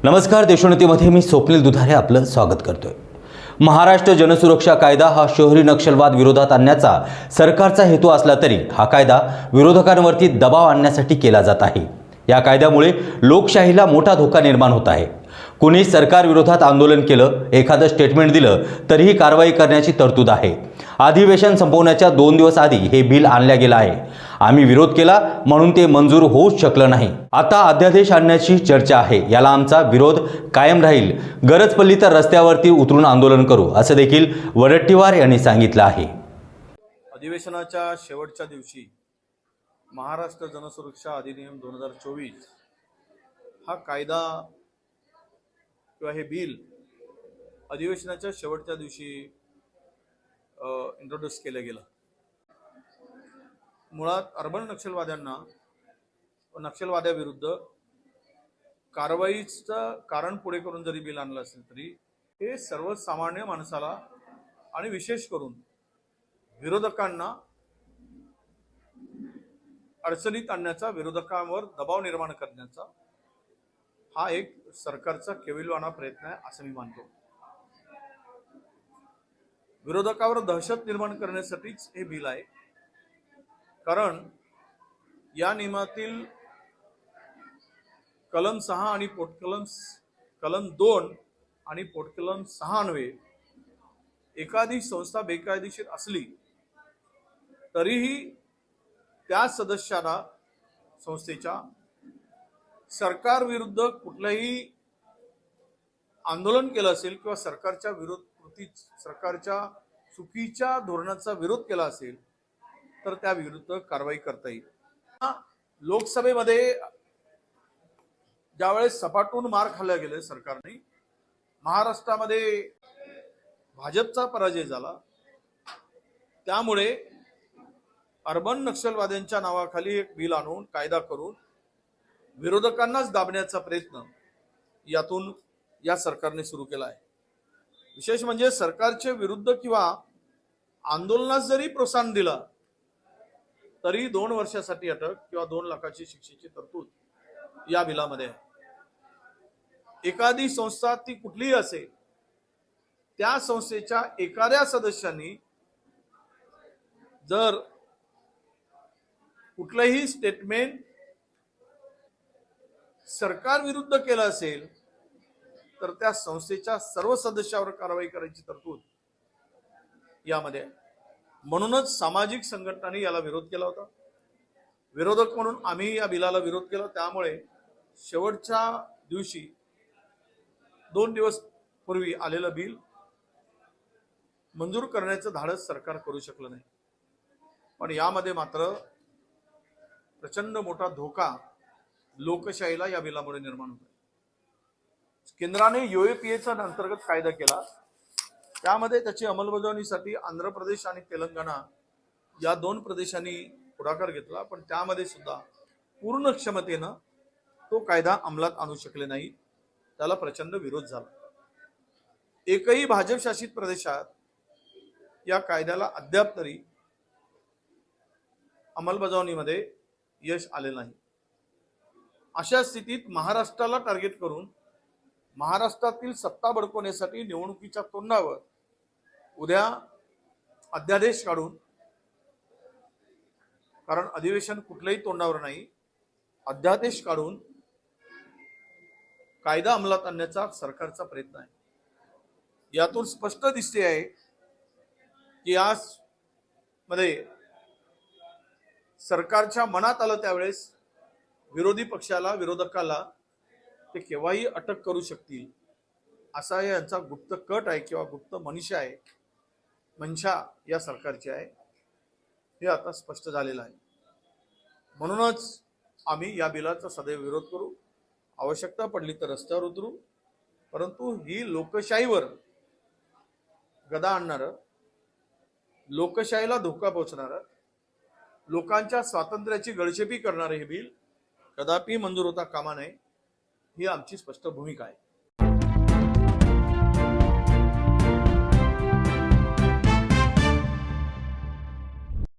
नमस्कार, देशोन्नतीमध्ये मी स्वप्नील दुधारे आपलं स्वागत करतोय। महाराष्ट्र जनसुरक्षा कायदा हा शहरी नक्षलवाद विरोधात आणण्याचा सरकारचा हेतू असला तरी हा कायदा विरोधकांवरती दबाव आणण्यासाठी केला जात आहे। या कायद्यामुळे लोकशाहीला मोठा धोका निर्माण होत आहे। कुणी सरकार विरोधात आंदोलन केलं, एखादं स्टेटमेंट दिलं तरीही कारवाई करण्याची तरतूद आहे। अधिवेशन संपवण्याच्या 2 दिवस आधी हे बिल आणलं गेलं आहे। आम्ही विरोध केला म्हणून ते मंजूर होऊच शकलं नाही। आता अध्यादेश आणण्याची चर्चा आहे। याला आमचा विरोध कायम राहील। गरज पडली तर रस्त्यावरती उतरून आंदोलन करू, असं देखील वडट्टीवार यांनी सांगितलं आहे। अधिवेशनाच्या शेवटच्या दिवशी महाराष्ट्र जनसुरक्षा अधिनियम 2024 हा कायदा किंवा हे बिल अधिवेशनाच्या शेवटच्या दिवशी इंट्रोड्यूस केलं गेलं। मुळात अर्बन नक्षलवाद्यांना नक्षलवाद्याविरुद्ध कारवाईचं कारण पुढे करून जरी बिल आणलं असेल तरी हे सर्वसामान्य माणसाला आणि विशेष करून विरोधकांना अडचणीत आणण्याचा, विरोधकांवर दबाव निर्माण करण्याचा हा एक सरकारचा केविलवाणा प्रयत्न आहे असं मी मानतो। विरोधकावर दहशत निर्माण करण्यासाठीच हे बिल आहे। कारण या नियमातील कलम 6 आणि कलम 2 आणि पोटकलम 6 अन्वये एखादी संस्था बेकायदेशीर असली तरीही त्या सदस्याला संस्थेच्या सरकार विरुद्ध कुठलंही आंदोलन केलं असेल किंवा सरकारच्या सरकारच्या चुकीच्या धोरणाचा विरोध केला असेल तर त्या विरुद्ध कारवाई करता येईल। लोकसभेमध्ये ज्यावेळेस सपाटून मार खाल्ला गेले सरकारने, महाराष्ट्रामध्ये भाजपचा पराजय झाला, त्यामुळे अर्बन नक्षलवाद्यांच्या नावाखाली एक बिल आणून कायदा करून विरोधकांनाच दाबण्याचा प्रयत्न या सरकारने सुरू केला आहे। विशेष म्हणजे सरकारच्या विरुद्ध किंवा आंदोलनास जरी प्रोत्साहन दिलं तरी 2 वर्षासाठी अटक किंवा 2 लाखाची शिक्षेची तरतूद या बिलामध्ये आहे। एखादी संस्था ती कुठलीही असेल, त्या संस्थेच्या एखाद्या सदस्यांनी जर कुठलंही स्टेटमेंट सरकार विरुद्ध केलं असेल तर त्या संस्थेच्या सर्व सदस्यावर कारवाई करायची तरतूद यामध्ये आहे। म्हणूनच सामाजिक संघटनांनी याला विरोध केला होता। विरोधक म्हणून आम्ही या बिलाला विरोध केला। त्यामुळे शेवटच्या दिवशी 2 दिवस पूर्वी आलेलं बिल मंजूर करण्याचं धाडस सरकार करू शकलं नाही। पण यामध्ये मात्र प्रचंड मोठा धोका लोकशाहीला या बिलामुळे निर्माण होतो। केंद्राने UAPAचा अंतर्गत कायदा केला, त्यामध्ये त्याची अंमलबजावणीसाठी आंध्र प्रदेश आणि तेलंगणा या 2 प्रदेशांनी पुढाकार घेतला, पण त्यामध्ये सुद्धा पूर्ण क्षमतेनं तो कायदा अंमलात आणू शकले नाही। त्याला प्रचंड विरोध झाला। एकही भाजप शासित प्रदेशात या कायद्याला अद्याप तरी अंमलबजावणीमध्ये यश आले नाही। अशा स्थितीत महाराष्ट्राला टार्गेट करून महाराष्ट्रातील सत्ता बळकवण्यासाठी निवडणुकीच्या तोंडावर उद्या अध्यादेश काढून, कारण अधिवेशन कुठल्याही तोंडावर नाही, अध्यादेश काढून कायदा अंमलात आणण्याचा सरकारचा प्रयत्न आहे। यातून स्पष्ट दिसते आहे की यामध्ये सरकारच्या मनात आलं त्यावेळेस विरोधी पक्षाला, विरोधकाला ते केव्हाही अटक करू शकतील असा यांचा गुप्त कट आहे किंवा गुप्त मनशा या सरकारची आहे। हे आता स्पष्ट झालेलं आहे। म्हणूनच आम्ही या बिलाचा सदैव विरोध करू, आवश्यकता पडली तर रस्त्यावर उतरू, परंतु ही लोकशाहीवर गदा आणणारं, लोकशाहीला धोका पोहोचणारं, लोकांच्या स्वातंत्र्याची गळचेपी करणारे हे बिल कदापि मंजूर होता कामा नये, ही आमची स्पष्ट भूमिका आहे।